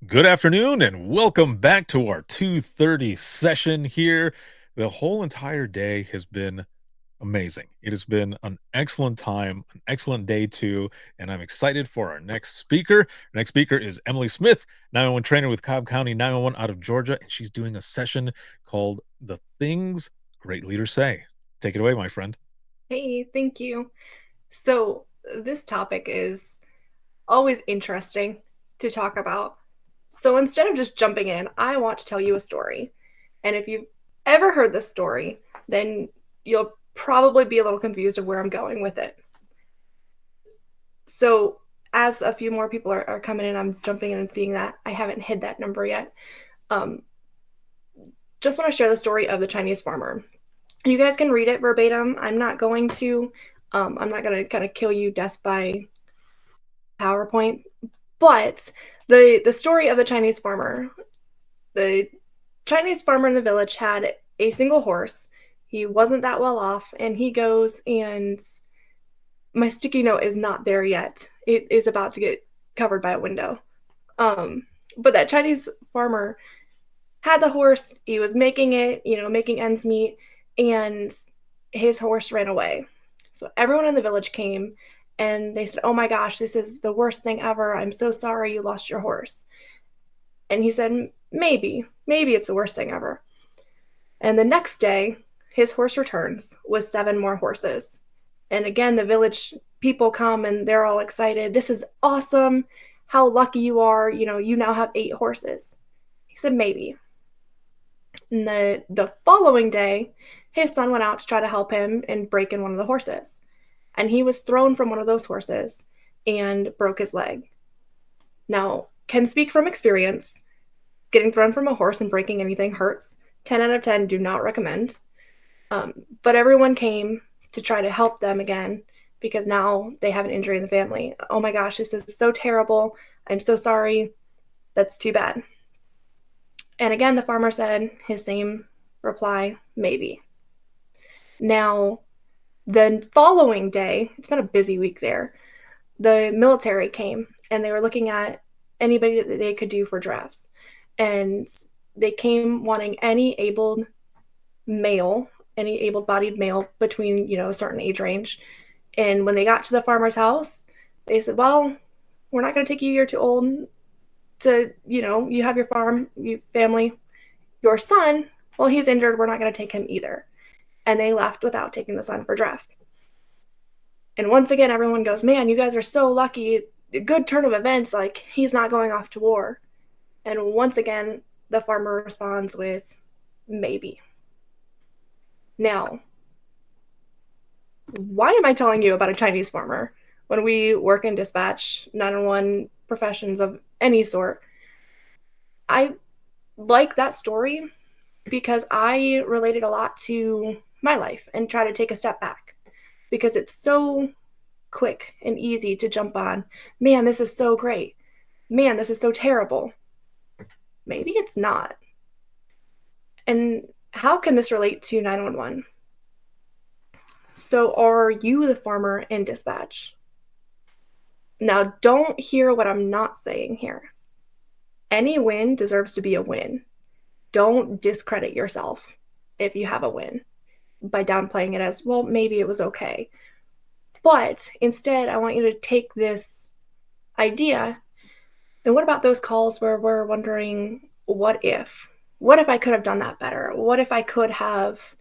Good afternoon and welcome back to our 2:30 session here. The whole entire day has been amazing. It has been an excellent time, an excellent day too, and I'm excited for our next speaker. Our next speaker is Emily Smith, 911 trainer with Cobb County 911 out of Georgia, and she's doing a session called The Things Great Leaders Say. Take it away, my friend. Hey, thank you. So, this topic is always interesting to talk about. So, instead of just jumping in, I want to tell you a story. And if you've ever heard this story, then you'll probably be a little confused of where I'm going with it. So, as a few more people are coming in, I'm jumping in and seeing that. I haven't hid that number yet. Um, just want to share the story of the Chinese farmer. You guys can read it verbatim. I'm not going to. I'm not going to kind of kill you death by PowerPoint. But the story of the Chinese farmer. The Chinese farmer in the village had a single horse. He wasn't that well off, and he goes and my sticky note is not there yet. It is about to get covered by a window. But that Chinese farmer had the horse. He was making it, making ends meet, and his horse ran away. So everyone in the village came and they said, "Oh my gosh, this is the worst thing ever. I'm so sorry you lost your horse." And he said, maybe it's the worst thing ever. And the next day, his horse returns with seven more horses. And again, the village people come and they're all excited. "This is awesome. How lucky you are. You now have eight horses." He said, "Maybe." And the following day, his son went out to try to help him and break in one of the horses. And he was thrown from one of those horses and broke his leg. Now, can speak from experience. Getting thrown from a horse and breaking anything hurts. 10 out of 10 do not recommend. But everyone came to try to help them again because now they have an injury in the family. "Oh my gosh, this is so terrible. I'm so sorry. That's too bad." And again, the farmer said his same reply, "Maybe." Now, the following day, it's been a busy week there, the military came and they were looking at anybody that they could do for drafts. And they came wanting male, any able-bodied male between, a certain age range. And when they got to the farmer's house, they said, "Well, we're not going to take you. You're too old to, you have your farm, you family. Your son, well, he's injured. We're not going to take him either." And they left without taking the son for draft. And once again, everyone goes, "Man, you guys are so lucky. Good turn of events. Like, he's not going off to war." And once again, the farmer responds with, "Maybe." Now, why am I telling you about a Chinese farmer when we work in dispatch, 911 professions of any sort? I like that story because I related a lot to my life and try to take a step back because it's so quick and easy to jump on. "Man, this is so great. Man, this is so terrible." Maybe it's not. And how can this relate to 911? So, are you the farmer in dispatch? Now, don't hear what I'm not saying here. Any win deserves to be a win. Don't discredit yourself if you have a win by downplaying it as, "Well, maybe it was okay." But instead, I want you to take this idea and what about those calls where we're wondering, what if? What if I could have done that better? What if I could have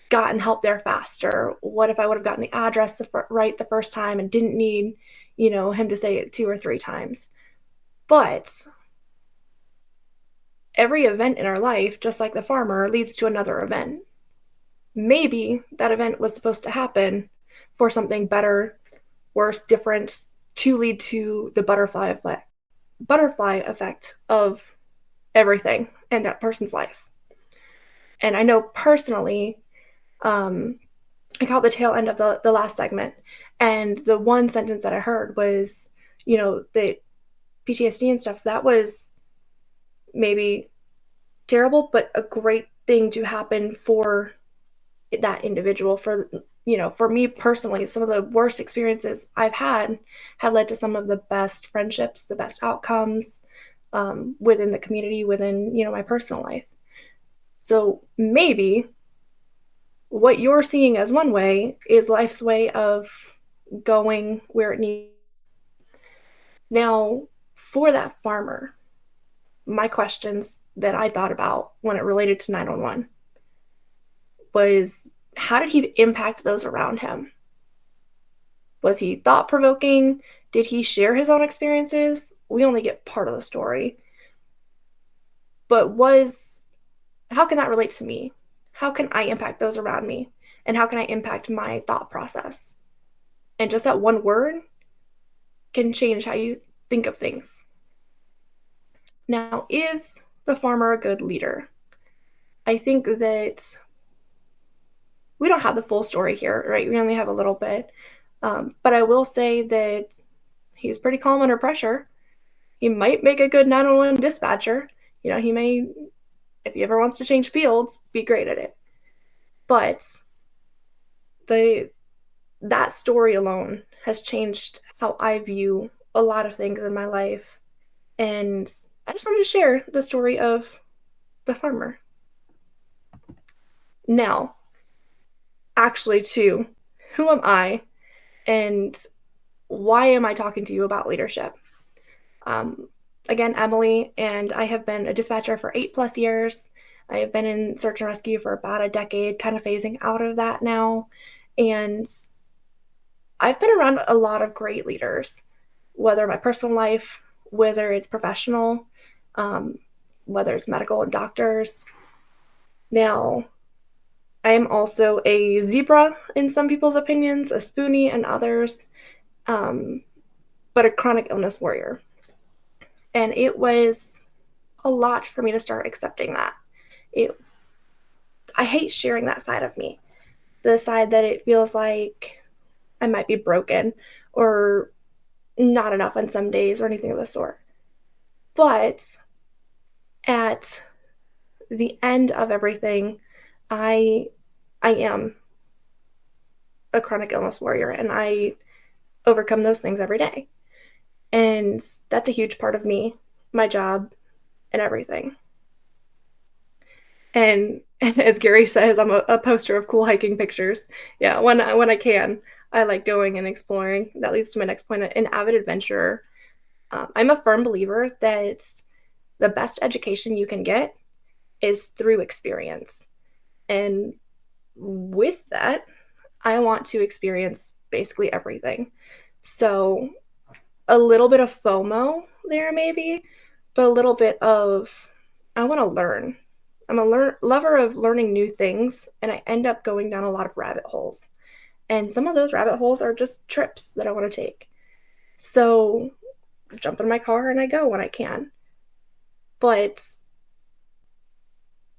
gotten help there faster? What if I would have gotten the address right the first time and didn't need, him to say it two or three times? But every event in our life, just like the farmer, leads to another event. Maybe that event was supposed to happen for something better, worse, different, to lead to the butterfly effect of everything in that person's life. And I know personally, I caught the tail end of the last segment, and the one sentence that I heard was, the PTSD and stuff. That was maybe terrible, but a great thing to happen for that individual. For me personally, some of the worst experiences I've had have led to some of the best friendships, the best outcomes, within the community, within, my personal life. So maybe what you're seeing as one way is life's way of going where it needs. Now, for that farmer, my questions that I thought about when it related to 911 was, how did he impact those around him? Was he thought provoking? Did he share his own experiences? We only get part of the story. But how can that relate to me? How can I impact those around me? And how can I impact my thought process? And just that one word can change how you think of things. Now, is the farmer a good leader? I think that we don't have the full story here, right? We only have a little bit. But I will say that he's pretty calm under pressure. He might make a good 911 dispatcher. He may, if he ever wants to change fields, be great at it. But that story alone has changed how I view a lot of things in my life. And I just wanted to share the story of the farmer. Now, actually, too, who am I and why am I talking to you about leadership? Um, Again, Emily, and I have been a dispatcher for 8+ years. I have been in search and rescue for about a decade, kind of phasing out of that now. And I've been around a lot of great leaders, whether my personal life, whether it's professional, um, whether it's medical and doctors. Now, I am also a zebra in some people's opinions, a spoonie in others, um, but a chronic illness warrior. And it was a lot for me to start accepting that. I hate sharing that side of me, the side that it feels like I might be broken or not enough on some days or anything of the sort. But at the end of everything, I I am a chronic illness warrior, and I overcome those things every day. And that's a huge part of me, my job, and everything. And as Gary says, I'm a poster of cool hiking pictures. Yeah, when I can, I like going and exploring. That leads to my next point: an avid adventurer. I'm a firm believer that the best education you can get is through experience. And with that, I want to experience basically everything. So a little bit of FOMO there, maybe, but a little bit of, I want to learn. I'm a lover of learning new things, and I end up going down a lot of rabbit holes. And some of those rabbit holes are just trips that I want to take. So I jump in my car and I go when I can. But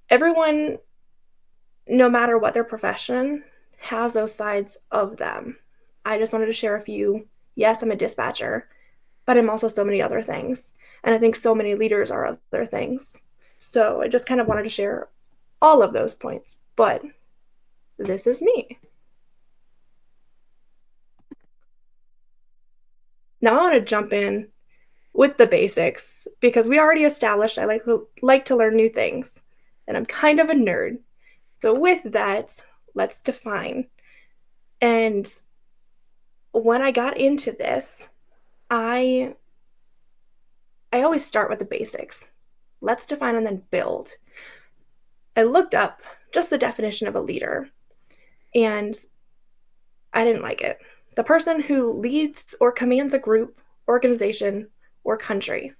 everyone, no matter what their profession, has those sides of them. I just wanted to share a few. Yes, I'm a dispatcher, but I'm also so many other things. And I think so many leaders are other things. So I just kind of wanted to share all of those points. But this is me. Now I want to jump in with the basics because we already established I like to learn new things, and I'm kind of a nerd. So with that, let's define. And when I got into this, I I always start with the basics. Let's define and then build. I looked up just the definition of a leader, and I didn't like it. The person who leads or commands a group, organization, or country.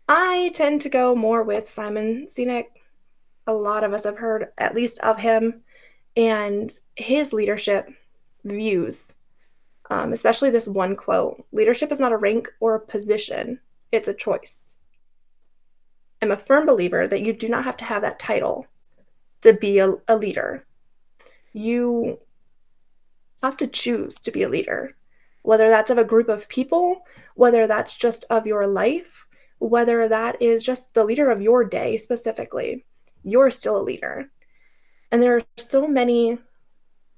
I tend to go more with Simon Sinek. A lot of us have heard at least of him and his leadership views, especially this one quote: leadership is not a rank or a position, it's a choice. I'm a firm believer that you do not have to have that title to be a leader. You have to choose to be a leader, whether that's of a group of people, whether that's just of your life, whether that is just the leader of your day specifically. You're still a leader. And there are so many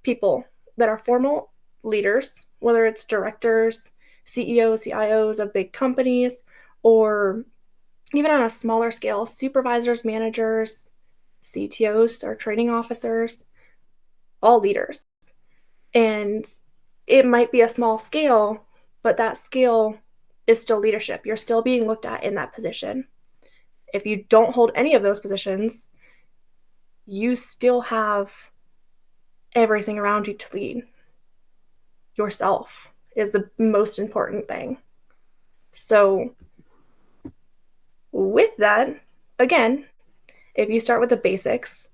people that are formal leaders, whether it's directors, CEOs, CIOs of big companies, or even on a smaller scale, supervisors, managers, CTOs, or training officers, all leaders. And it might be a small scale, but that scale is still leadership. You're still being looked at in that position. If you don't hold any of those positions, you still have everything around you to lead. Yourself is the most important thing. So, with that, again, if you start with the basics,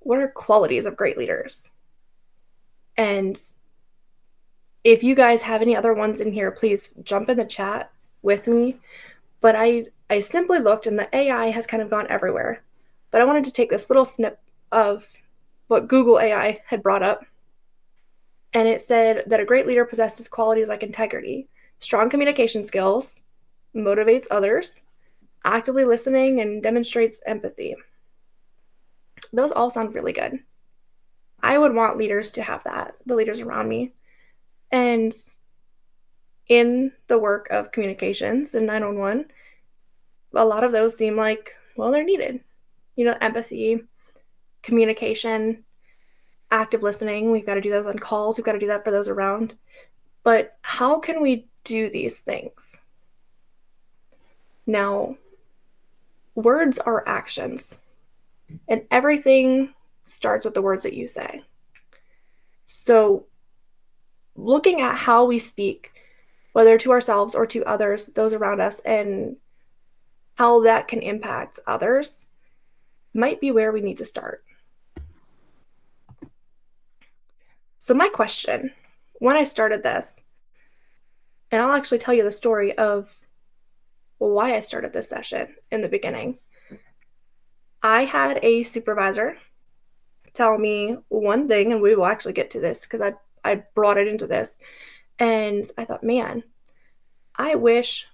what are qualities of great leaders? And if you guys have any other ones in here, please jump in the chat with me. But I simply looked and the AI has kind of gone everywhere. But I wanted to take this little snip of what Google AI had brought up. And it said that a great leader possesses qualities like integrity, strong communication skills, motivates others, actively listening, and demonstrates empathy. Those all sound really good. I would want leaders to have that, the leaders around me. And in the work of communications in 911, a lot of those seem like, well, they're needed. Empathy, communication, active listening. We've got to do those on calls. We've got to do that for those around. But how can we do these things? Now, words are actions, and everything starts with the words that you say. So, looking at how we speak, whether to ourselves or to others, those around us, and how that can impact others, might be where we need to start. So, my question when I started this, and I'll actually tell you the story of why I started this session in the beginning. I had a supervisor tell me one thing, and we will actually get to this because I brought it into this. And I thought, man, I wish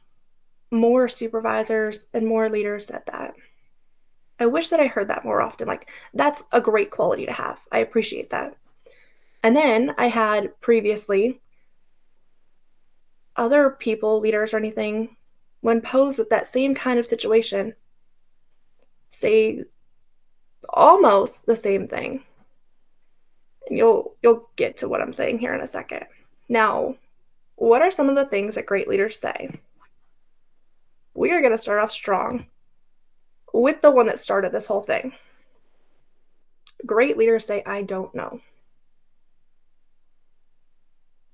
more supervisors and more leaders said that. I wish that I heard that more often. Like, that's a great quality to have. I appreciate that. And then I had previously other people, leaders or anything, when posed with that same kind of situation, say almost the same thing. And you'll get to what I'm saying here in a second. Now, what are some of the things that great leaders say? We are going to start off strong with the one that started this whole thing. Great leaders say, I don't know.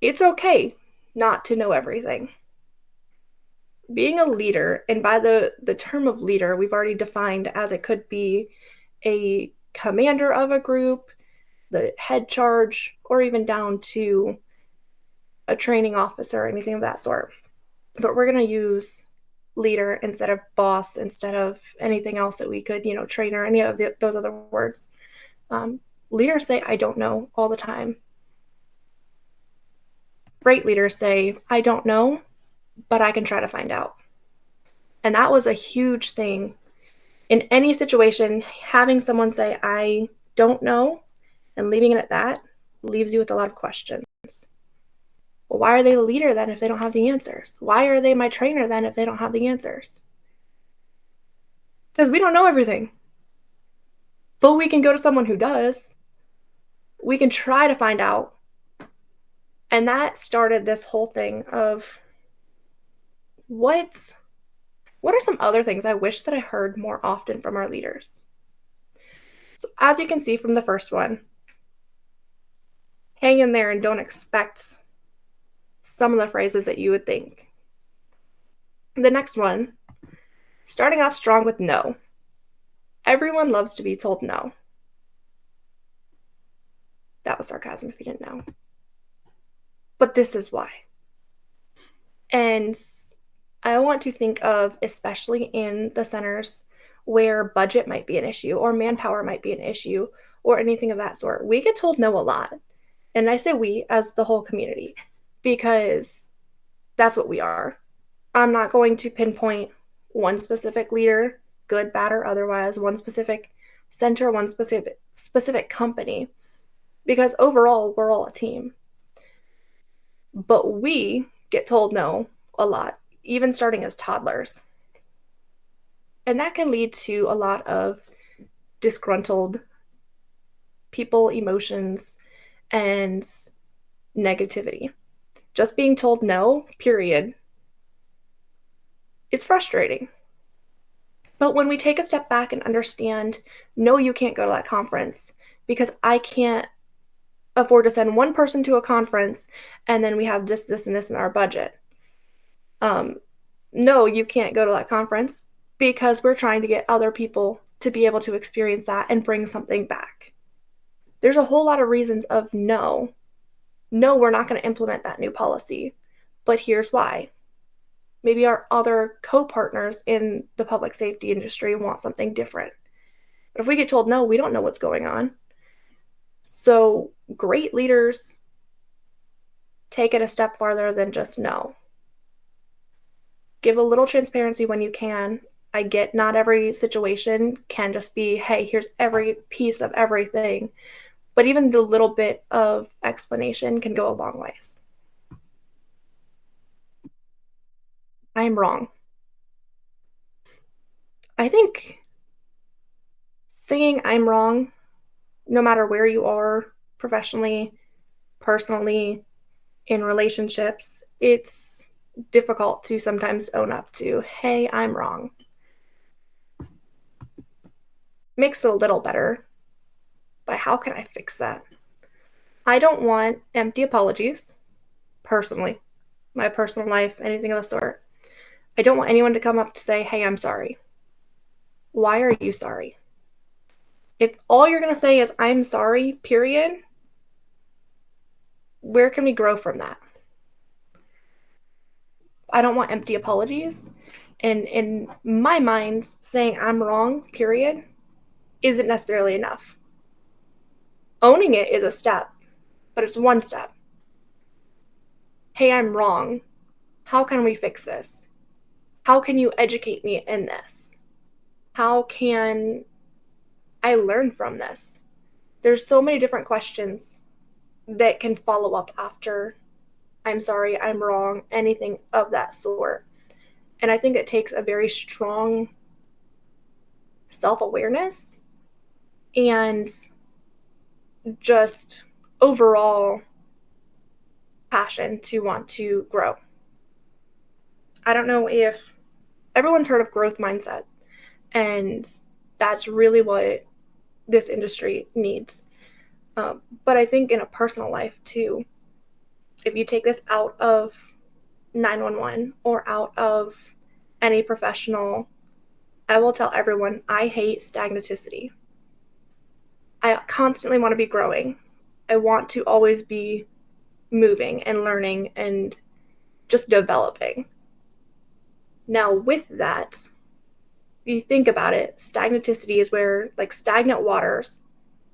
It's okay not to know everything. Being a leader, and by the term of leader, we've already defined as it could be a commander of a group, the head charge, or even down to a training officer or anything of that sort. But we're going to use leader instead of boss, instead of anything else that we could, trainer, any of those other words. Leaders say, I don't know all the time. Great leaders say, I don't know, but I can try to find out. And that was a huge thing. In any situation, having someone say, I don't know, and leaving it at that leaves you with a lot of questions. Well, why are they the leader then if they don't have the answers? Why are they my trainer then if they don't have the answers? Because we don't know everything. But we can go to someone who does. We can try to find out. And that started this whole thing of what are some other things I wish that I heard more often from our leaders? So as you can see from the first one, hang in there and don't expect some of the phrases that you would think. The next one, starting off strong with no. Everyone loves to be told no. That was sarcasm if you didn't know. But this is why. And I want to think of, especially in the centers where budget might be an issue or manpower might be an issue or anything of that sort. We get told no a lot. And I say we as the whole community because that's what we are. I'm not going to pinpoint one specific leader, good, bad, or otherwise, one specific center, one specific company, because overall, we're all a team. But we get told no a lot. even starting as toddlers. And that can lead to a lot of disgruntled people, emotions, and negativity. Just being told no, period, is frustrating. But when we take a step back and understand, no, you can't go to that conference because I can't afford to send one person to a conference and then we have this, this, and this in our budget. Um, no, you can't go to that conference because we're trying to get other people to be able to experience that and bring something back. There's a whole lot of reasons of no. No, we're not going to implement that new policy. But here's why. Maybe our other co-partners in the public safety industry want something different. But if we get told no, we don't know what's going on. So great leaders take it a step farther than just no. Give a little transparency when you can. I get not every situation can just be, hey, here's every piece of everything. But even the little bit of explanation can go a long ways. I'm wrong. I think saying I'm wrong, no matter where you are professionally, personally, in relationships, it's difficult to sometimes own up to, hey, I'm wrong. Makes it a little better, but how can I fix that? I don't want empty apologies, personally, my personal life, anything of the sort. I don't want anyone to come up to say, hey, I'm sorry. Why are you sorry? If all you're going to say is, I'm sorry, period, where can we grow from that? I don't want empty apologies. And in my mind, saying I'm wrong, period, isn't necessarily enough. Owning it is a step, but it's one step. Hey, I'm wrong. How can we fix this? How can you educate me in this? How can I learn from this? There's so many different questions that can follow up after I'm sorry, I'm wrong, anything of that sort. And I think it takes a very strong self awareness and just overall passion to want to grow. I don't know if everyone's heard of growth mindset, and that's really what this industry needs. But I think in a personal life too, if you take this out of 911 or out of any professional, I will tell everyone I hate stagnaticity. I constantly want to be growing. I want to always be moving and learning and just developing. Now, with that, if you think about it, stagnaticity is where, like, stagnant waters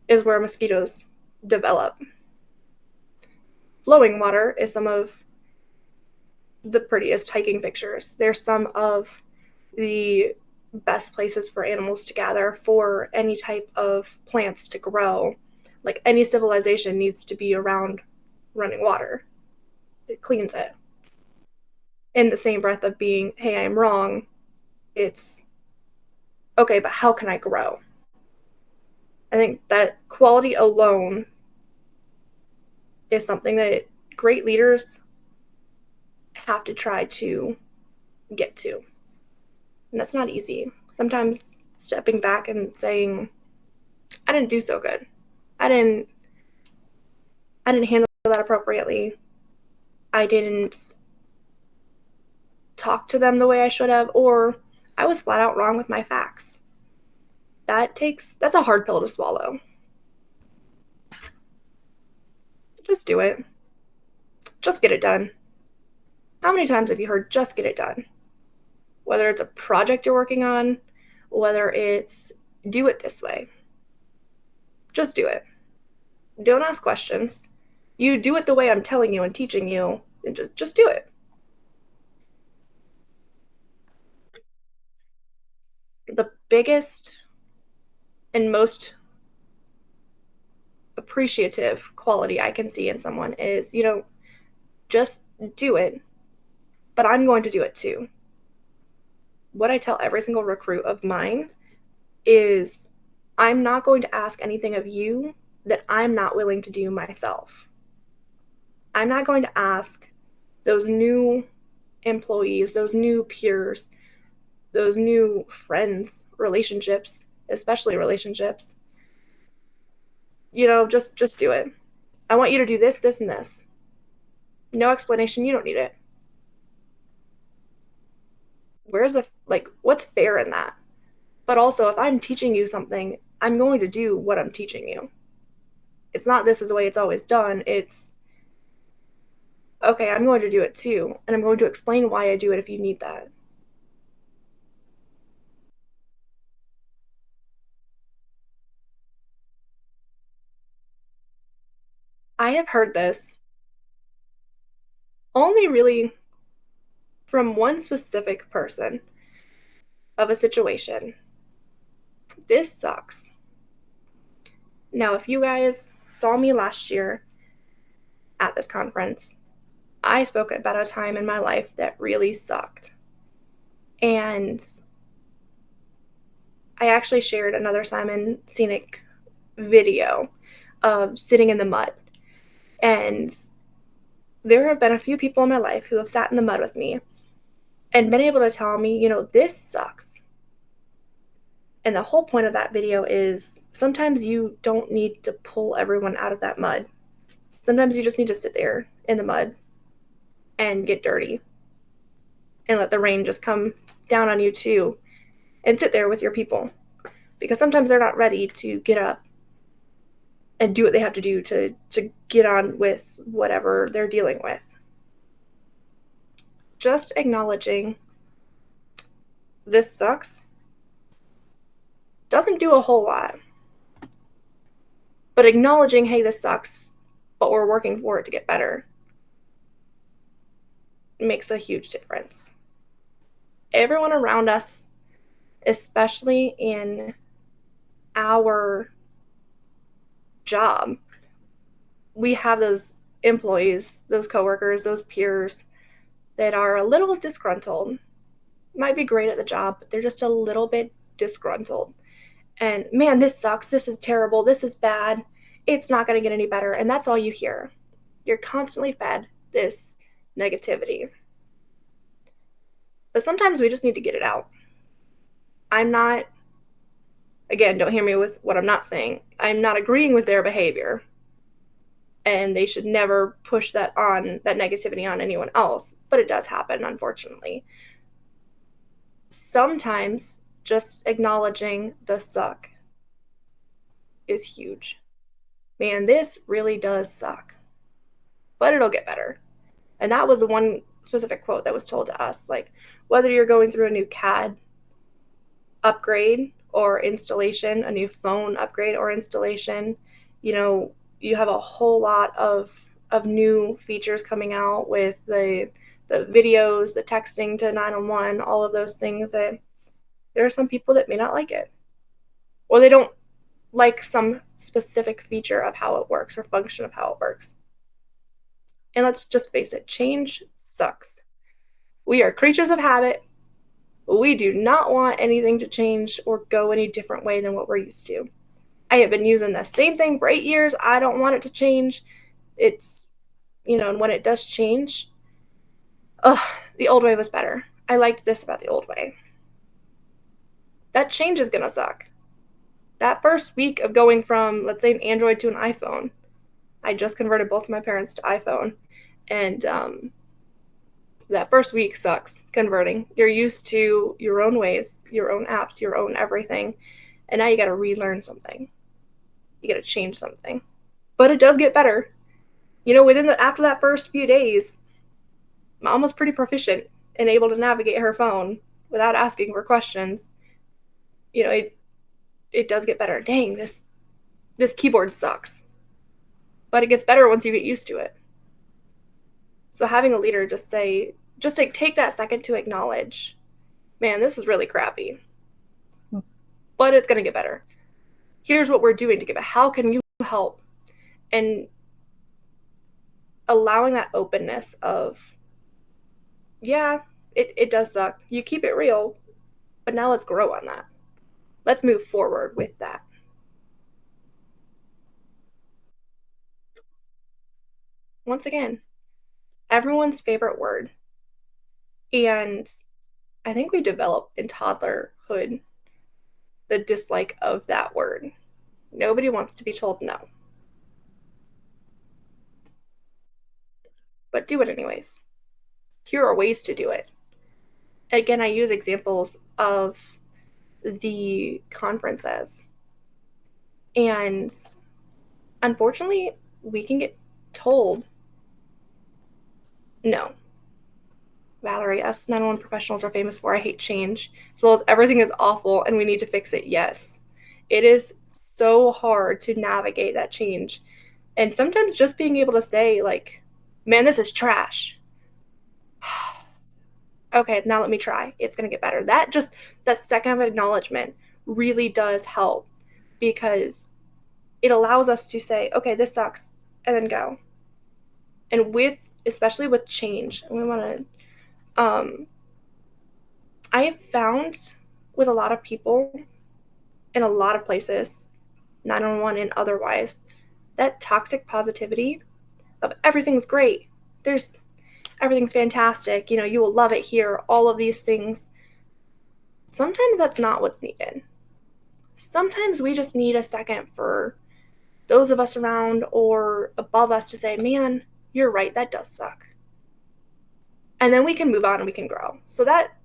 is where mosquitoes develop. Flowing water is some of the prettiest hiking pictures. They're some of the best places for animals to gather, for any type of plants to grow. Like, any civilization needs to be around running water. It cleans it. In the same breath of being, hey, I'm wrong, it's okay, but how can I grow? I think that quality alone is something that great leaders have to try to get to. And that's not easy. Sometimes stepping back and saying, I didn't do so good. I didn't handle that appropriately. I didn't talk to them the way I should have, or I was flat out wrong with my facts. That's a hard pill to swallow. Just do it. Just get it done. How many times have you heard just get it done? Whether it's a project you're working on, whether it's do it this way. Just do it. Don't ask questions. You do it the way I'm telling you and teaching you, and just do it. The biggest and most appreciative quality I can see in someone is, just do it. but I'm going to do it too. What I tell every single recruit of mine is I'm not going to ask anything of you that I'm not willing to do myself. I'm not going to ask those new employees, those new peers, those new friends, relationships, especially relationships. Just do it. I want you to do this, this, and this. No explanation. You don't need it. What's fair in that? But also, if I'm teaching you something, I'm going to do what I'm teaching you. It's not this is the way it's always done. It's okay, I'm going to do it too. And I'm going to explain why I do it if you need that. I have heard this only really from one specific person of a situation. This sucks. Now, if you guys saw me last year at this conference, I spoke about a time in my life that really sucked. And I actually shared another Simon Sinek video of sitting in the mud. And there have been a few people in my life who have sat in the mud with me and been able to tell me, this sucks. And the whole point of that video is sometimes you don't need to pull everyone out of that mud. Sometimes you just need to sit there in the mud and get dirty and let the rain just come down on you too and sit there with your people. Because sometimes they're not ready to get up and do what they have to do to get on with whatever they're dealing with. Just acknowledging this sucks doesn't do a whole lot. But acknowledging, hey, this sucks, but we're working for it to get better, makes a huge difference. Everyone around us, especially in our job, we have those employees, those coworkers, those peers that are a little disgruntled. Might be great at the job, but they're just a little bit disgruntled. And man, this sucks. This is terrible. This is bad. It's not going to get any better. And that's all you hear. You're constantly fed this negativity. But sometimes we just need to get it out. I'm not, again, don't hear me with what I'm not saying. I'm not agreeing with their behavior. And they should never push that negativity on anyone else. But it does happen, unfortunately. Sometimes just acknowledging the suck is huge. Man, this really does suck. But it'll get better. And that was the one specific quote that was told to us. Like, whether you're going through a new CAD upgrade or installation, a new phone upgrade or installation, you have a whole lot of new features coming out with the videos, the texting to 911, all of those things, that there are some people that may not like it. Or they don't like some specific feature of how it works or function of how it works. And let's just face it, change sucks. We are creatures of habit. We do not want anything to change or go any different way than what we're used to. I have been using the same thing for 8 years. I don't want it to change. It's, and when it does change, the old way was better. I liked this about the old way. That change is going to suck. That first week of going from, let's say, an Android to an iPhone, I just converted both of my parents to iPhone. And that first week sucks converting. You're used to your own ways, your own apps, your own everything. And now you got to relearn something. You got to change something. But it does get better. After that first few days, Mom was pretty proficient and able to navigate her phone without asking for questions. It does get better. Dang, this keyboard sucks. But it gets better once you get used to it. So having a leader just take that second to acknowledge, man, this is really crappy. But it's going to get better. Here's what we're doing to get better. How can you help? And allowing that openness of Yeah, it does suck. You keep it real, but now let's grow on that. Let's move forward with that. Once again, everyone's favorite word. And I think we develop in toddlerhood the dislike of that word. Nobody wants to be told no, but do it anyways. Here are ways to do it. Again, I use examples of the conferences. And unfortunately, we can get told no. Valerie, us 911 professionals are famous for I hate change, as well as everything is awful and we need to fix it. Yes. It is so hard to navigate that change. And sometimes just being able to say, like, man, this is trash. Okay, now let me try. It's going to get better. That second of acknowledgement really does help because it allows us to say, okay, this sucks, and then go. And especially with change, we want to, I have found with a lot of people in a lot of places, 911 and otherwise, that toxic positivity of everything's great. There's everything's fantastic. You will love it here. All of these things. Sometimes that's not what's needed. Sometimes we just need a second for those of us around or above us to say, man, you're right. That does suck. And then we can move on and we can grow. So that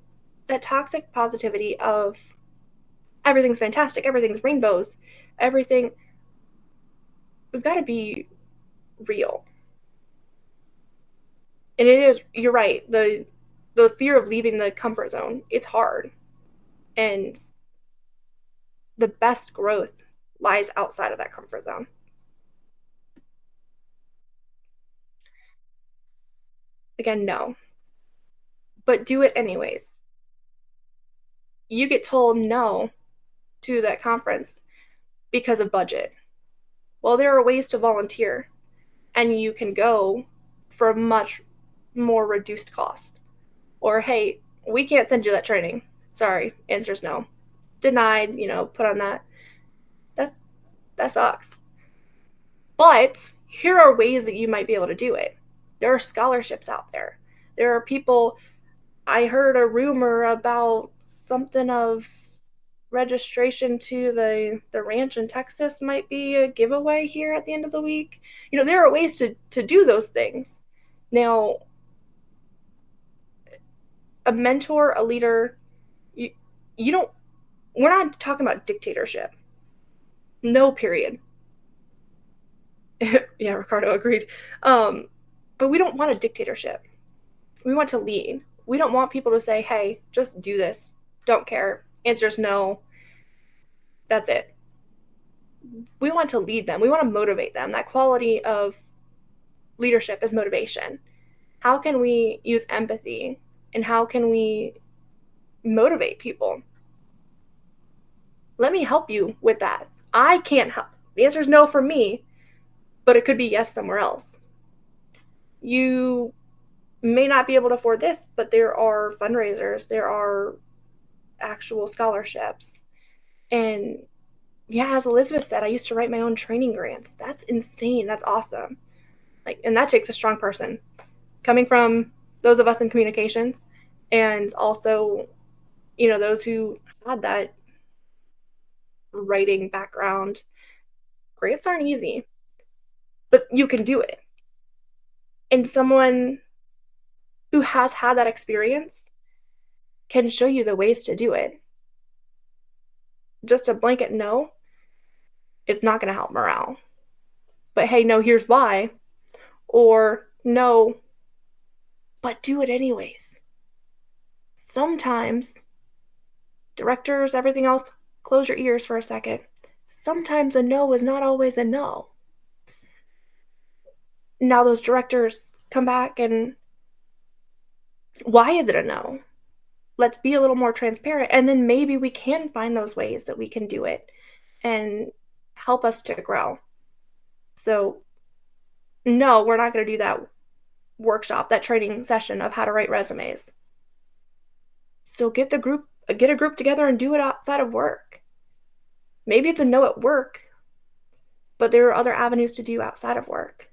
toxic positivity of everything's fantastic, everything's rainbows, everything, we've got to be real. And it is, you're right, the fear of leaving the comfort zone, it's hard. And the best growth lies outside of that comfort zone. Again, no. But do it anyways. You get told no to that conference because of budget. Well, there are ways to volunteer, and you can go for a much more reduced cost. Or, hey, we can't send you that training. Sorry, answer's no. Denied, put on that. That's that sucks. But here are ways that you might be able to do it. There are scholarships out there. There are people. I heard a rumor about something of registration to the ranch in Texas might be a giveaway here at the end of the week. There are ways to do those things. Now, a mentor, a leader, you don't we're not talking about dictatorship. No, period. Yeah, Ricardo agreed. But we don't want a dictatorship. We want to lead. We don't want people to say, hey, just do this. Don't care. Answer's no. That's it. We want to lead them. We want to motivate them. That quality of leadership is motivation. How can we use empathy and how can we motivate people? Let me help you with that. I can't help. The answer is no for me, but it could be yes somewhere else. You may not be able to afford this, but there are fundraisers, there are actual scholarships. And yeah, as Elizabeth said, I used to write my own training grants. That's insane. That's awesome. And that takes a strong person. Coming from those of us in communications and also, those who had that writing background, grants aren't easy, but you can do it. And someone who has had that experience can show you the ways to do it. Just a blanket no, it's not going to help morale. But hey, no, here's why. Or no, but do it anyways. Sometimes, directors, everything else, close your ears for a second. Sometimes a no is not always a no. Now those directors come back and why is it a no? Let's be a little more transparent. And then maybe we can find those ways that we can do it and help us to grow. So, no, we're not going to do that. workshop, that training session of how to write resumes. So get a group together and do it outside of work. Maybe it's a no at work, but there are other avenues to do outside of work.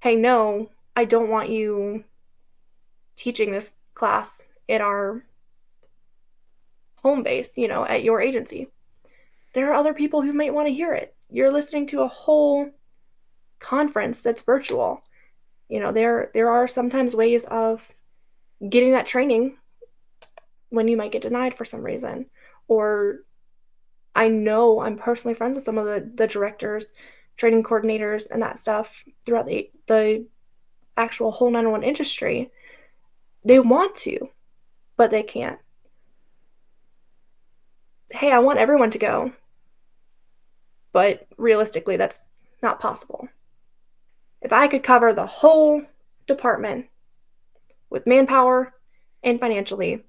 Hey, no, I don't want you teaching this class in our home base, at your agency. There are other people who might want to hear it. You're listening to a whole conference that's virtual. There are sometimes ways of getting that training when you might get denied for some reason. Or I know I'm personally friends with some of the directors, training coordinators, and that stuff throughout the actual whole 911 industry. They want to, but they can't. Hey, I want everyone to go, but realistically, that's not possible. If I could cover the whole department with manpower and financially,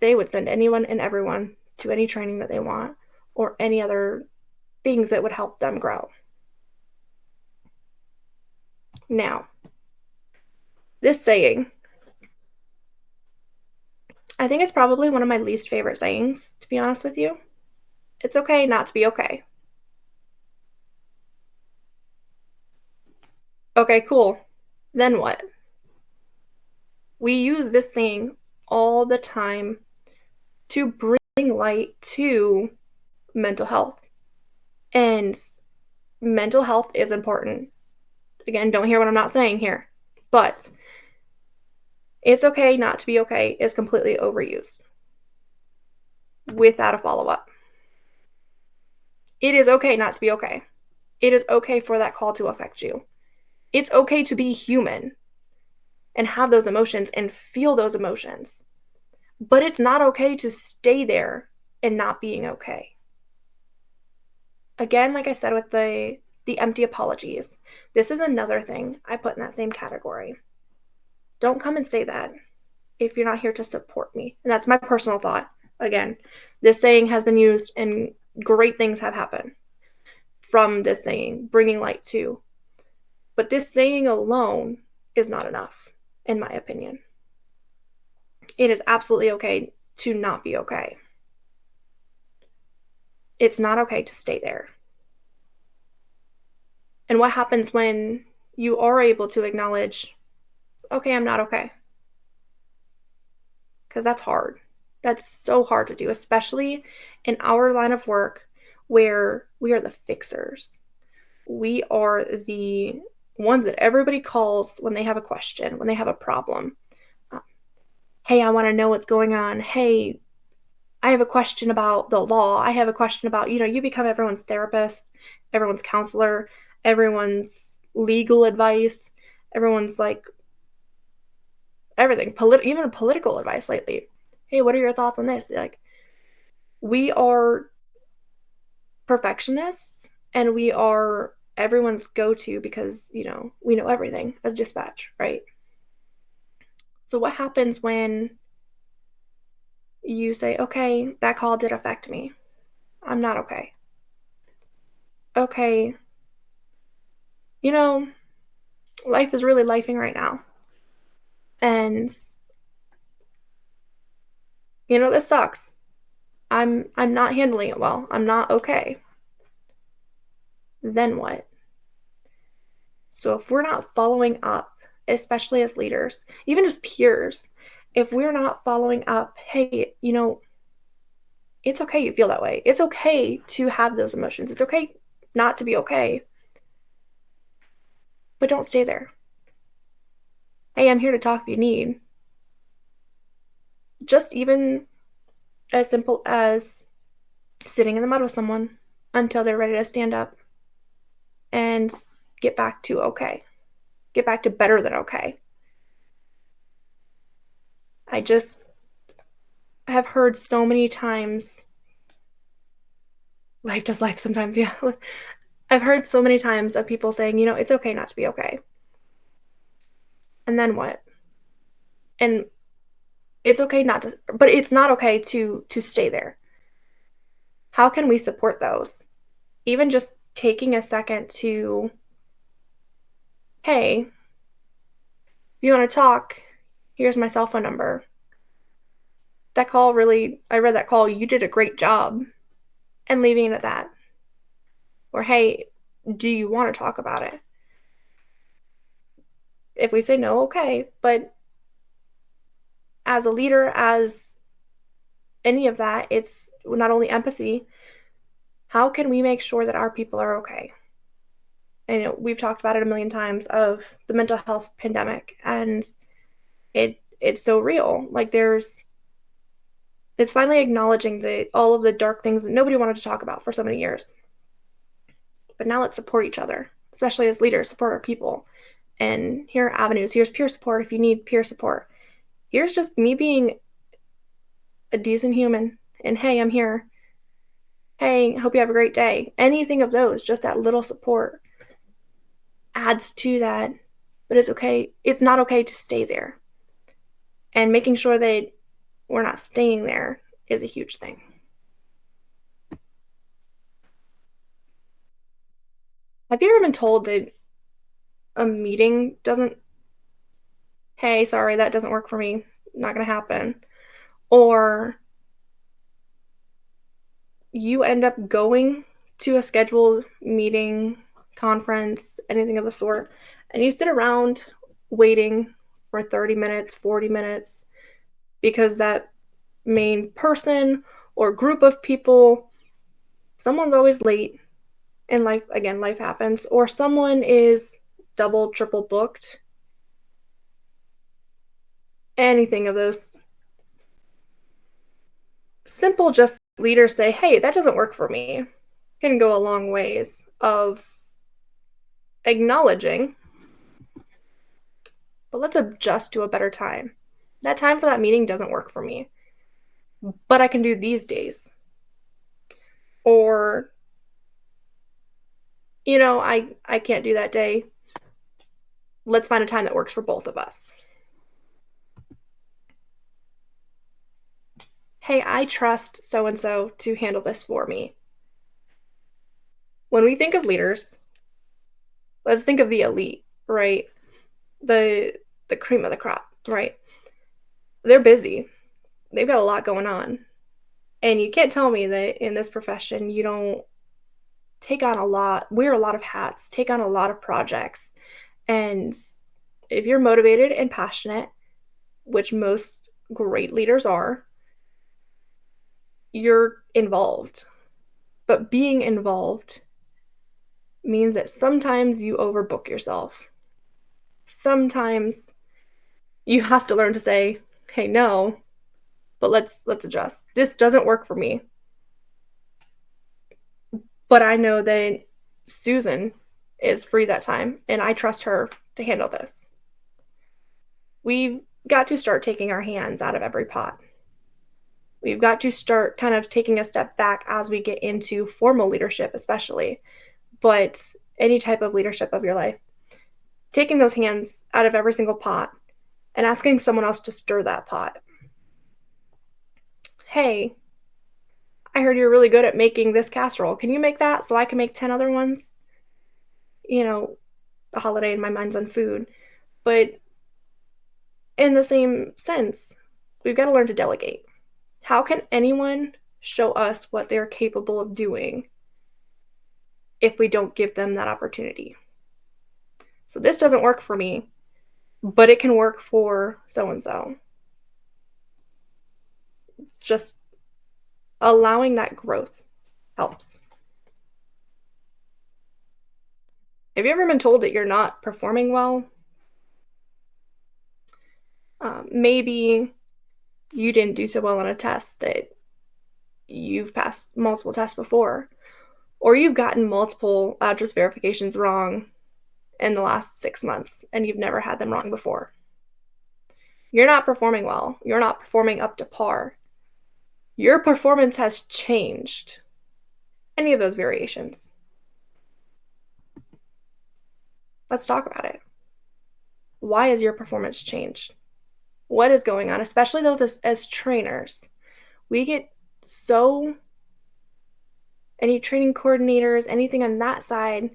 they would send anyone and everyone to any training that they want or any other things that would help them grow. Now, this saying, I think it's probably one of my least favorite sayings, to be honest with you. It's okay not to be okay. Okay, cool. Then what? We use this saying all the time to bring light to mental health. And mental health is important. Again, don't hear what I'm not saying here. But it's okay not to be okay is completely overused without a follow-up. It is okay not to be okay. It is okay for that call to affect you. It's okay to be human and have those emotions and feel those emotions. But it's not okay to stay there and not being okay. Again, like I said with the empty apologies, this is another thing I put in that same category. Don't come and say that if you're not here to support me. And that's my personal thought. Again, this saying has been used and great things have happened from this saying, bringing light to. But this saying alone is not enough, in my opinion. It is absolutely okay to not be okay. It's not okay to stay there. And what happens when you are able to acknowledge, okay, I'm not okay? Because that's hard. That's so hard to do, especially in our line of work where we are the fixers. We are the ones that everybody calls when they have a question, when they have a problem. Hey, I want to know what's going on. Hey, I have a question about the law. I have a question about, you become everyone's therapist, everyone's counselor, everyone's legal advice, everyone's like everything, even political advice lately. Hey, what are your thoughts on this? Like, we are perfectionists and we are everyone's go-to because, we know everything as dispatch, right? So what happens when you say, okay, that call did affect me. I'm not okay. Okay, life is really lifing right now. And this sucks. I'm not handling it well. I'm not okay. Then what? So if we're not following up, especially as leaders, even just peers, if we're not following up, hey, it's okay you feel that way. It's okay to have those emotions. It's okay not to be okay. But don't stay there. Hey, I'm here to talk if you need. Just even as simple as sitting in the mud with someone until they're ready to stand up and get back to okay. Get back to better than okay. I just have heard so many times, life does life sometimes, yeah. I've heard so many times of people saying, it's okay not to be okay. And then what? And it's okay not to, but it's not okay to stay there. How can we support those? Even just taking a second to, hey, If you want to talk, here's my cell phone number. That call really, I read that call, you did a great job, and leaving it at that. Or, hey, do you want to talk about it? If we say no, okay. But as a leader, as any of that, it's not only empathy. How can we make sure that our people are okay? And we've talked about it a million times of the mental health pandemic, and it's so real. Like it's finally acknowledging all of the dark things that nobody wanted to talk about for so many years. But now let's support each other, especially as leaders, support our people. And here are avenues. Here's peer support if you need peer support. Here's just me being a decent human. And hey, I'm here. Hey, hope you have a great day. Anything of those, just that little support adds to that. But it's okay. It's not okay to stay there. And making sure that we're not staying there is a huge thing. Have you ever been told that a meeting doesn't, hey, sorry, that doesn't work for me, not going to happen? Or you end up going to a scheduled meeting, conference, anything of the sort, and you sit around waiting for 30 minutes, 40 minutes, because that main person or group of people, someone's always late, and life happens, or someone is double, triple booked, anything of those. Simple, just leaders say, hey, that doesn't work for me, can go a long ways of acknowledging, but let's adjust to a better time. That time for that meeting doesn't work for me, but I can do these days. Or, I can't do that day. Let's find a time that works for both of us. Hey, I trust so and so to handle this for me. When we think of leaders, let's think of the elite, right? The cream of the crop, right? They're busy. They've got a lot going on. And you can't tell me that in this profession you don't take on wear a lot of hats, take on a lot of projects. And if you're motivated and passionate, which most great leaders are, you're involved. But being involved means that sometimes you overbook yourself. Sometimes you have to learn to say, "Hey, no, but let's adjust. This doesn't work for me." But I know that Susan is free that time, and I trust her to handle this. We've got to start taking our hands out of every pot. We've got to start kind of taking a step back as we get into formal leadership, especially, but any type of leadership of your life. Taking those hands out of every single pot and asking someone else to stir that pot. Hey, I heard you're really good at making this casserole. Can you make that so I can make 10 other ones? The holiday in my mind's on food. But in the same sense, we've got to learn to delegate. How can anyone show us what they're capable of doing if we don't give them that opportunity? So this doesn't work for me, but it can work for so and so. Just allowing that growth helps. Have you ever been told that you're not performing well? Maybe you didn't do so well on a test that you've passed multiple tests before, or you've gotten multiple address verifications wrong in the last 6 months and you've never had them wrong before. You're not performing well. You're not performing up to par. Your performance has changed. Any of those variations. Let's talk about it. Why has your performance changed? What is going on? Especially those as trainers. We get any training coordinators, anything on that side,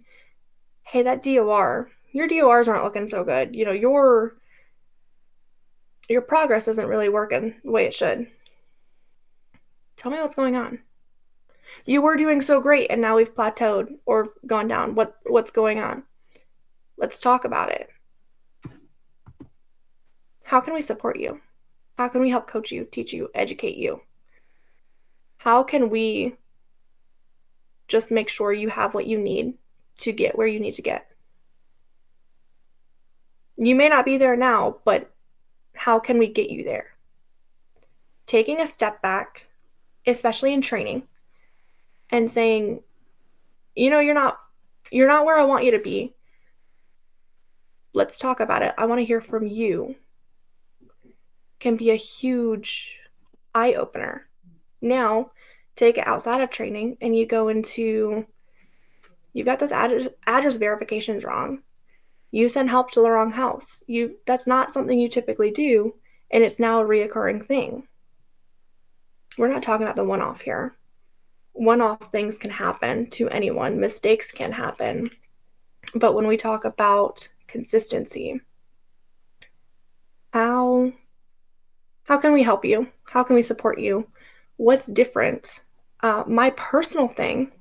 hey, that DOR, your DORs aren't looking so good. Your progress isn't really working the way it should. Tell me what's going on. You were doing so great and now we've plateaued or gone down. What's going on? Let's talk about it. How can we support you? How can we help coach you, teach you, educate you? How can we just make sure you have what you need to get where you need to get? You may not be there now, but how can we get you there? Taking a step back, especially in training, and saying, you're not where I want you to be. Let's talk about it. I want to hear from you. Can be a huge eye opener. Now, take it outside of training and you go into, you got those address verifications wrong. You send help to the wrong house. That's not something you typically do, and it's now a reoccurring thing. We're not talking about the one-off here. One-off things can happen to anyone. Mistakes can happen. But when we talk about consistency, how can we help you? How can we support you? What's different? My personal thing,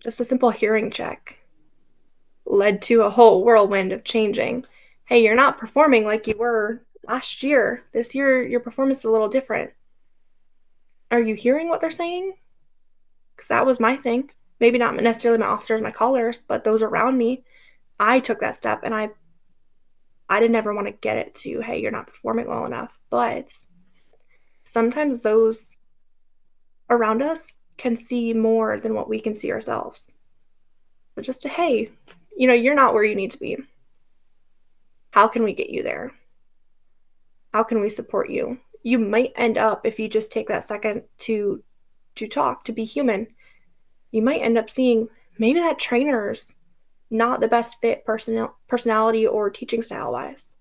just a simple hearing check, led to a whole whirlwind of changing. Hey, you're not performing like you were last year. This year, your performance is a little different. Are you hearing what they're saying? Because that was my thing. Maybe not necessarily my officers, my callers, but those around me. I took that step and I didn't ever want to get it to, hey, you're not performing well enough. But sometimes those around us can see more than what we can see ourselves. So just to, hey, you're not where you need to be. How can we get you there? How can we support you? You might end up, if you just take that second to talk, to be human, you might end up seeing maybe that trainer's not the best fit personality or teaching style wise.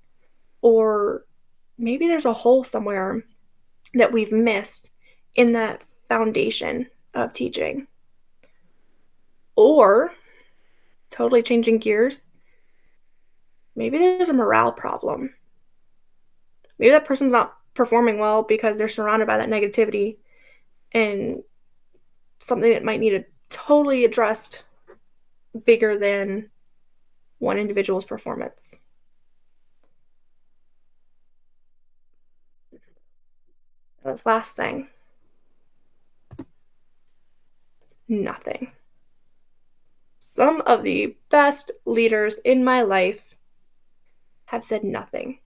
Or maybe there's a hole somewhere that we've missed in that foundation of teaching. Or, totally changing gears, maybe there's a morale problem. Maybe that person's not performing well because they're surrounded by that negativity and something that might need to totally addressed bigger than one individual's performance. And this last thing, nothing. Some of the best leaders in my life have said nothing.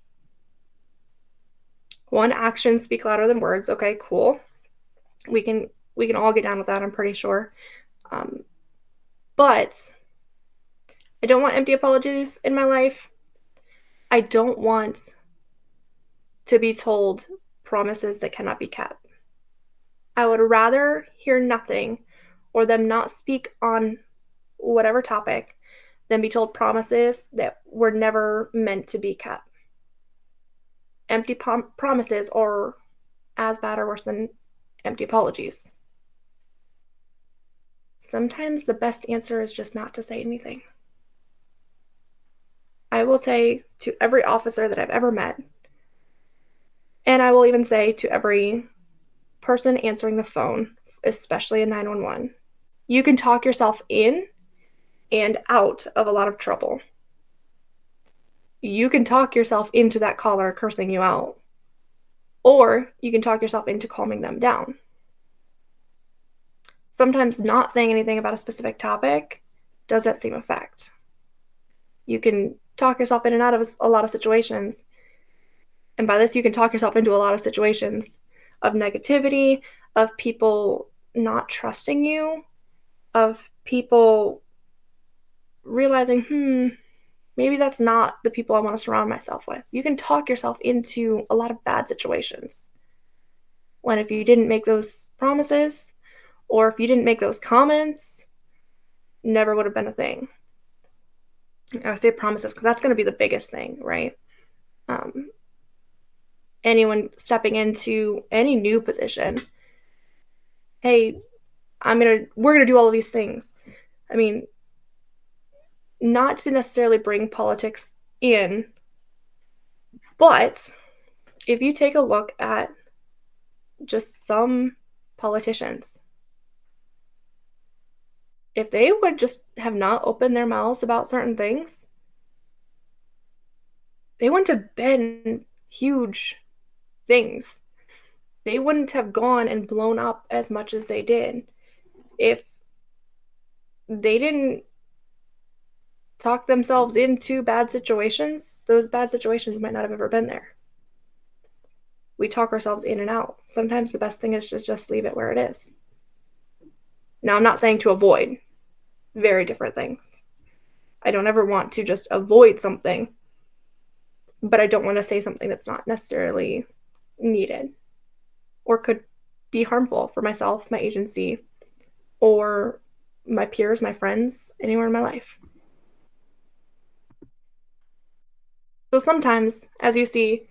One, actions speak louder than words. Okay, cool. We can all get down with that, I'm pretty sure. But I don't want empty apologies in my life. I don't want to be told promises that cannot be kept. I would rather hear nothing or them not speak on whatever topic than be told promises that were never meant to be kept. Empty promises are as bad or worse than empty apologies. Sometimes the best answer is just not to say anything. I will say to every officer that I've ever met, and I will even say to every person answering the phone, especially in 911, you can talk yourself in and out of a lot of trouble. You can talk yourself into that caller cursing you out, or you can talk yourself into calming them down. Sometimes not saying anything about a specific topic does that same effect. You can talk yourself in and out of a lot of situations. And by this, you can talk yourself into a lot of situations of negativity, of people not trusting you, of people realizing, maybe that's not the people I want to surround myself with. You can talk yourself into a lot of bad situations. When if you didn't make those promises, or if you didn't make those comments, never would have been a thing. I say promises because that's going to be the biggest thing, right? Anyone stepping into any new position, hey, we're gonna do all of these things. I mean, not to necessarily bring politics And but if you take a look at just some politicians, if they would just have not opened their mouths about certain things, they wouldn't have been huge things. They wouldn't have gone and blown up as much as they did if they didn't talk themselves into bad situations. Those bad situations might not have ever been there. We talk ourselves in and out. Sometimes the best thing is to just leave it where it is. Now, I'm not saying to avoid, very different things. I don't ever want to just avoid something, but I don't want to say something that's not necessarily needed or could be harmful for myself, my agency, or my peers, my friends, anywhere in my life. So sometimes, as you see,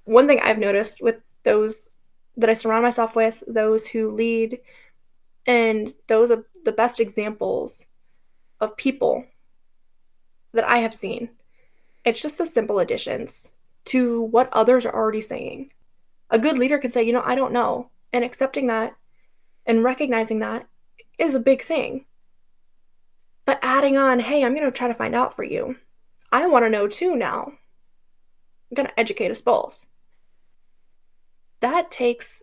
one thing I've noticed with those that I surround myself with, those who lead, and those are the best examples of people that I have seen, it's just the simple additions to what others are already saying. A good leader can say, I don't know. And accepting that and recognizing that is a big thing. But adding on, hey, I'm going to try to find out for you. I want to know too now. I'm going to educate us both. That takes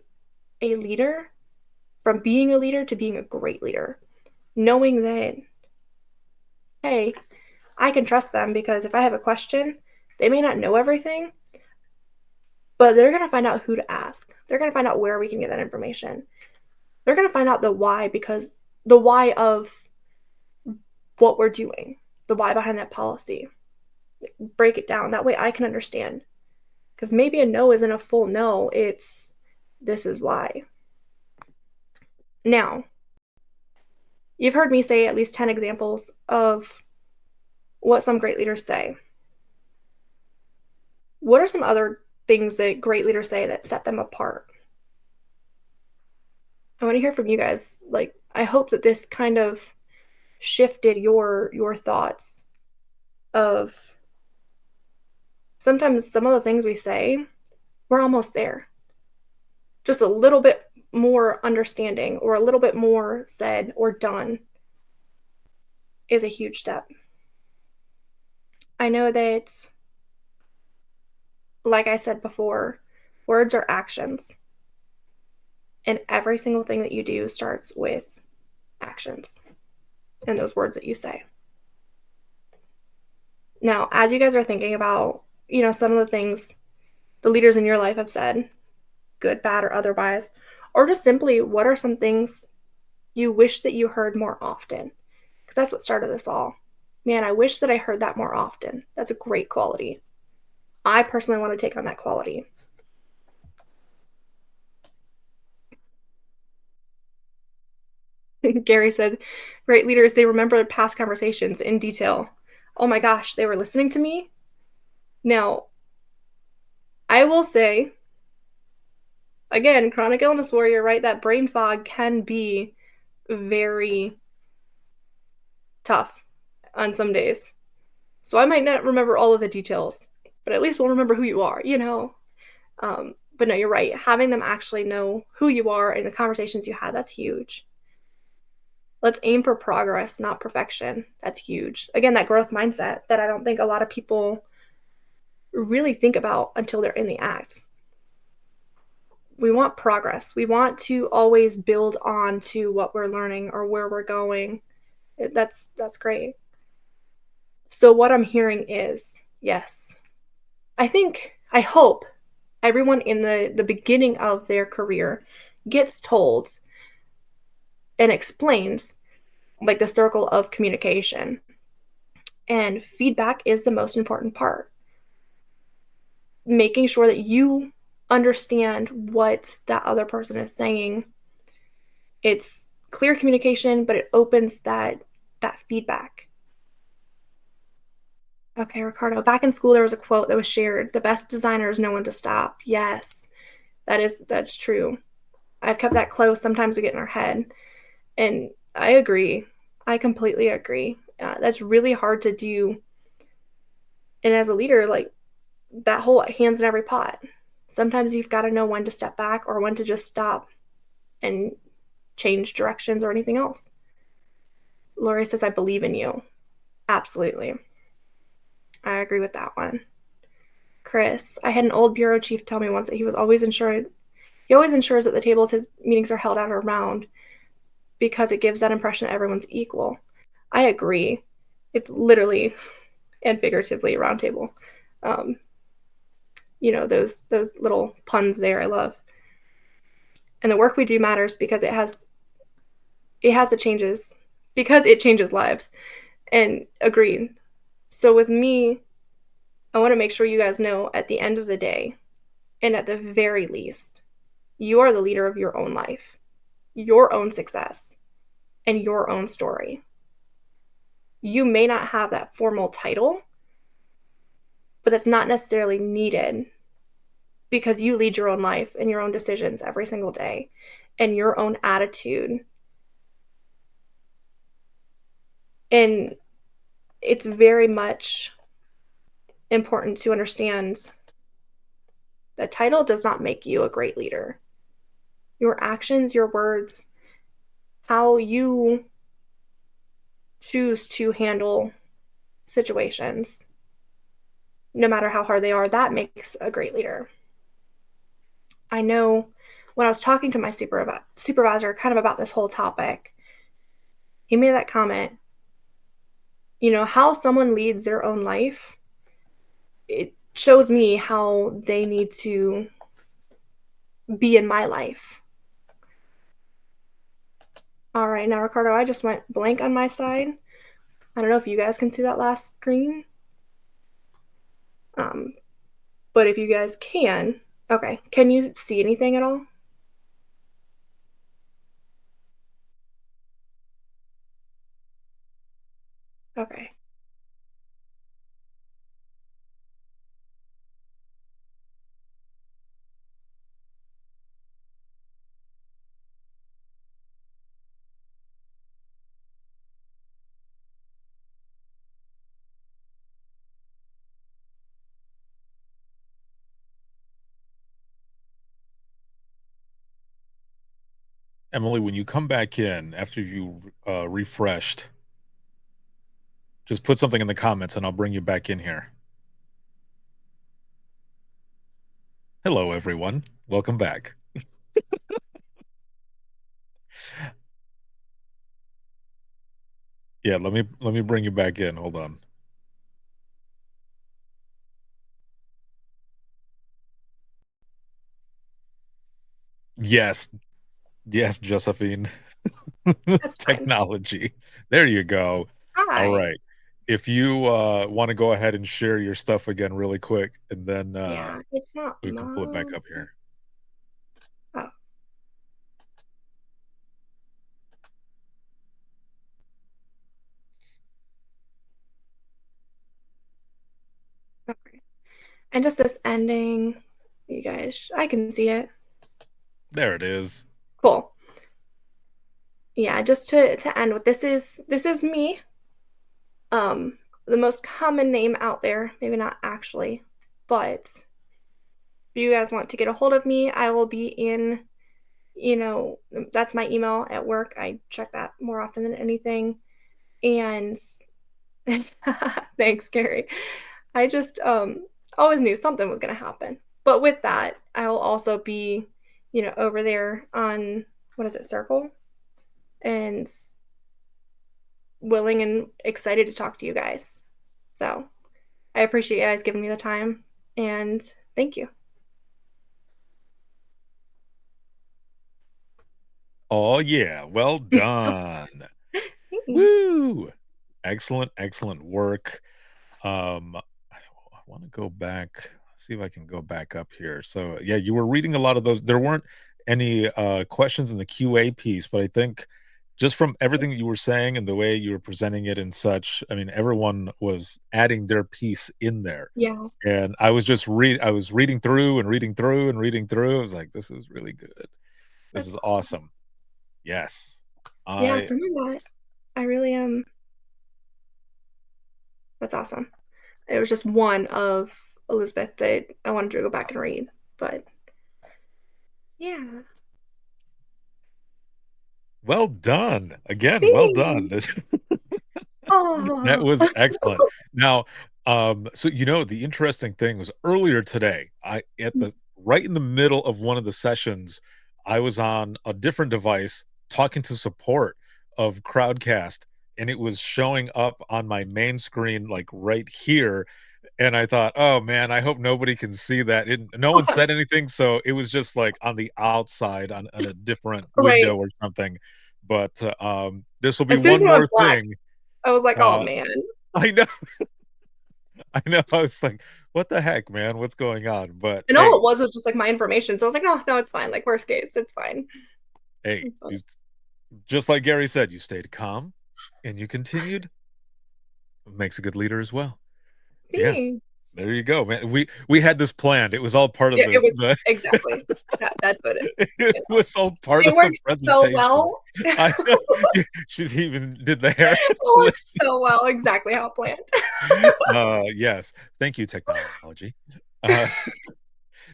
a leader from being a leader to being a great leader. Knowing that, hey, I can trust them because if I have a question, they may not know everything, but they're going to find out who to ask. They're going to find out where we can get that information. They're going to find out the why, because the why of what we're doing, the why behind that policy. Break it down. That way I can understand. Because maybe a no isn't a full no, it's this is why. Now, you've heard me say at least 10 examples of what some great leaders say. What are some other things that great leaders say that set them apart? I want to hear from you guys. Like, I hope that this kind of shifted your thoughts of sometimes some of the things we say, we're almost there. Just a little bit more understanding or a little bit more said or done is a huge step. I know that, like I said before, words are actions. And every single thing that you do starts with actions and those words that you say. Now, as you guys are thinking about, some of the things the leaders in your life have said, good, bad, or otherwise, or just simply what are some things you wish that you heard more often? Because that's what started this all. Man, I wish that I heard that more often. That's a great quality. I personally want to take on that quality. Gary said, great leaders, they remember past conversations in detail. Oh my gosh, they were listening to me? Now, I will say, again, chronic illness warrior, right? That brain fog can be very tough on some days. So I might not remember all of the details, but at least we'll remember who you are, But no, you're right. Having them actually know who you are and the conversations you had, that's huge. Let's aim for progress, not perfection. That's huge. Again, that growth mindset that I don't think a lot of people really think about until they're in the act. We want progress. We want to always build on to what we're learning or where we're going. That's great. So what I'm hearing is, yes, I hope everyone in the beginning of their career gets told and explained like the circle of communication. And feedback is the most important part. Making sure that you understand what that other person is saying. It's clear communication, but it opens that feedback. Okay, Ricardo, back in school there was a quote that was shared. The best designer is no one to stop. Yes, that's true. I've kept that close. Sometimes we get in our head. And I agree. I completely agree. That's really hard to do And as a leader, like that whole hands in every pot. Sometimes you've got to know when to step back or when to just stop and change directions or anything else. Lori says, I believe in you. Absolutely. I agree with that one. Chris, I had an old bureau chief tell me once that he always ensures that the tables his meetings are held at are round because it gives that impression that everyone's equal. I agree. It's literally and figuratively a round table. Um, those little puns there I love. And the work we do matters because it changes because it changes lives. And agreed. So with me, I want to make sure you guys know at the end of the day, and at the very least, you are the leader of your own life, your own success, and your own story. You may not have that formal title, but that's not necessarily needed because you lead your own life and your own decisions every single day and your own attitude. And it's very much important to understand that title does not make you a great leader. Your actions, your words, how you choose to handle situations, no matter how hard they are, that makes a great leader. I know when I was talking to my supervisor kind of about this whole topic, he made that comment, how someone leads their own life, it shows me how they need to be in my life. All right, now, Ricardo, I just went blank on my side. I don't know if you guys can see that last screen. Um, but if you guys can, okay, can you see anything at all? Okay. Emily, when you come back in after you refreshed, just put something in the comments and I'll bring you back in here. Hello, everyone. Welcome back. Yeah, let me bring you back in. Hold on. Yes, yes, Josephine. That's fine. Technology. There you go. All Hi. right. If you want to go ahead and share your stuff again really quick, and then Yeah, it's not we can pull it back mom. up here. Oh, okay. And just this ending, you guys, I can see it. There it is. Cool. Yeah, just to end with this is me. Um, the most common name out there, maybe not actually, but if you guys want to get a hold of me, I will be in, that's my email at work. I check that more often than anything. And thanks, Gary. I just always knew something was gonna happen. But with that, I'll also be, over there on what is it, Circle? And willing and excited to talk to you guys. So I appreciate you guys giving me the time and thank you. Oh yeah, well done. Thanks. Woo! Excellent, excellent work. I want to go back, see if I can go back up here. So, yeah, you were reading a lot of those. There weren't any questions in the QA piece, but I think just from everything that you were saying and the way you were presenting it and such, I mean, everyone was adding their piece in there. Yeah, And I was reading through and reading through and reading through. I was like, this is really good. This that's is awesome. awesome. Yes. Yeah, I some of that I really am. That's awesome. It was just one of Elizabeth that I wanted to go back and read. But yeah. Well done. Again, well done. Thanks. That Oh. was excellent. Now, so, the interesting thing was earlier today, I at the right in the middle of one of the sessions, I was on a different device talking to support of Crowdcast, and it was showing up on my main screen, like, right here, and I thought, "Oh, man, I hope nobody can see that." And no one said anything, so it was just, like, on the outside on a different Right. window or something, but, this will be As soon as one it went more black, thing. I was like, "Oh, uh man." I know, I know, I was like, "What the heck, man? What's going on?" But, And all hey, it was just, like, my information, so I was like, "No, no, it's fine, like, worst case, it's fine." hey, But you just like Gary said, you stayed calm and you continued, makes a good leader as well. Yeah, thanks. there you go, man. We had this planned. It was all part of Yeah, it was the exactly. That's it, it you know? was all part It of the worked so presentation. well. I know. She even did the hair It flip. worked so well, exactly how planned. Yes. Thank you, technology. Uh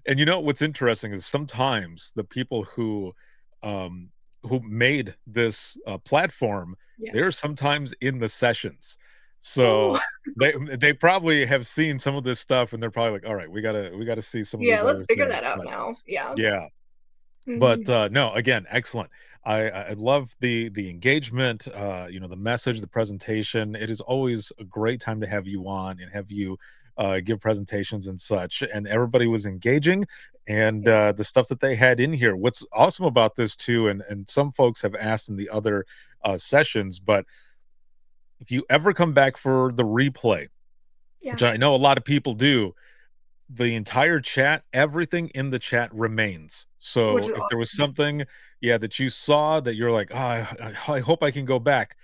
And what's interesting is sometimes the people um, who made this, platform, Yeah. they're sometimes in the sessions. Oh, So they probably have seen some of this stuff and they're probably like, "All right, we gotta see some of yeah, these let's other figure things." that out But now. Yeah. yeah. But, Mhm. no, again, excellent. I love the engagement, the message, the presentation. It is always a great time to have you on and have you, give presentations and such, and everybody was engaging, and, Yeah, the stuff that they had in here. What's awesome about this too, and some folks have asked in the other, sessions, but if you ever come back for the replay, yeah. which I know a lot of people do, the entire chat, everything in the chat remains. Which So is if there was awesome. something, yeah, that you saw that you're like, "Oh, I hope I can go back."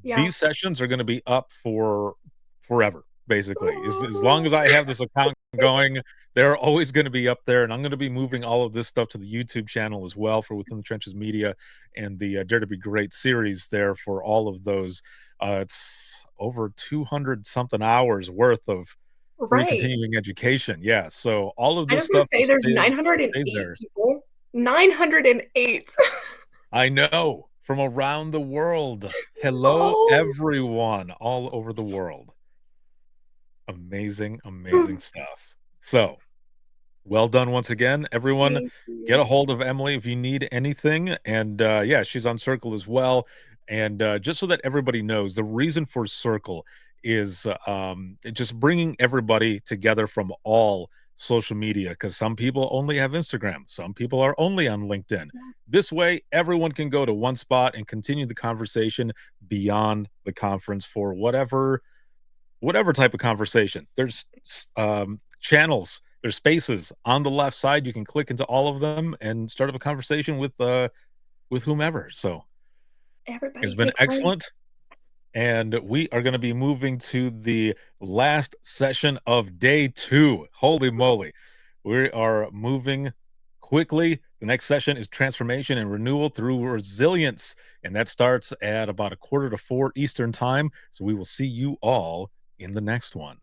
Yeah. These sessions are gonna be up for forever, basically. As long Oh, as I have this account going, they're always gonna be up there, and I'm gonna be moving all of this stuff to the YouTube channel as well for Within the Trenches Media and the, Dare to Be Great series there for all of those. It's over 200 something hours worth of free right. continuing education. Yeah, so all of I this just wanna stuff say is there's still 908 stays there. people. 908. I know, from around the world. Hello, Oh. everyone all over the world. Amazing, amazing stuff. So, well done once again, everyone. Thank Get you. a hold of Emily if you need anything, and, yeah, she's on Circle as well, and, just so that everybody knows, the reason for Circle is, just bringing everybody together from all social media. Because some people only have Instagram, some people are only on LinkedIn. Yeah, This way, everyone can go to one spot and continue the conversation beyond the conference for whatever type of conversation. There's channels, there's spaces on the left side. You can click into all of them and start up a conversation with whomever. So it's everybody been make room. excellent. And we are going to be moving to the last session of day 2. Holy moly. We are moving quickly. The next session is transformation and renewal through resilience. And that starts at about a quarter to 4 Eastern time. So we will see you all in the next one.